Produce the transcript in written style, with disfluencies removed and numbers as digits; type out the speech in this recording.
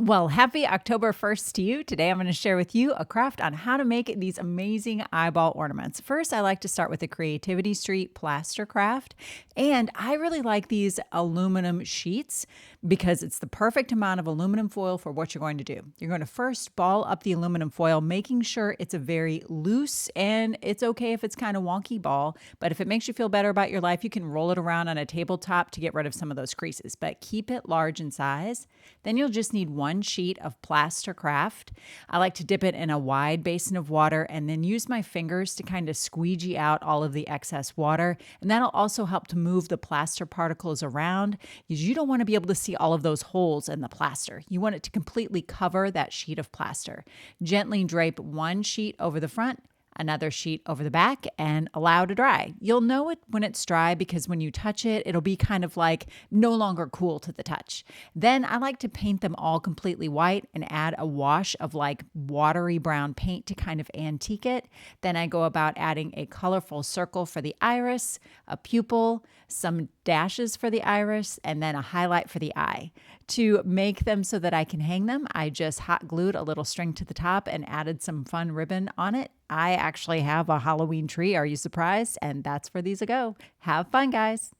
Well, happy October 1st to you. Today I'm going to share with you a craft on how to make these amazing eyeball ornaments. First, I like to start with the Creativity Street plaster craft. And I really like these aluminum sheets because it's the perfect amount of aluminum foil for what you're going to do. You're going to first ball up the aluminum foil, making sure it's a very loose, and it's okay if it's kind of wonky ball, but if it makes you feel better about your life, you can roll it around on a tabletop to get rid of some of those creases, but keep it large in size. Then you'll just need one sheet of plaster craft. I like to dip it in a wide basin of water and then use my fingers to kind of squeegee out all of the excess water. And that'll also help to move the plaster particles around because you don't want to be able to see all of those holes in the plaster. You want it to completely cover that sheet of plaster. Gently drape one sheet over the front, another sheet over the back, and allow to dry. You'll know it when it's dry because when you touch it, it'll be kind of like no longer cool to the touch. Then I like to paint them all completely white and add a wash of like watery brown paint to kind of antique it. Then I go about adding a colorful circle for the iris, a pupil, some dashes for the iris, and then a highlight for the eye. To make them so that I can hang them, I just hot glued a little string to the top and added some fun ribbon on it. I actually have a Halloween tree. Are you surprised? And that's where these will go. Have fun, guys.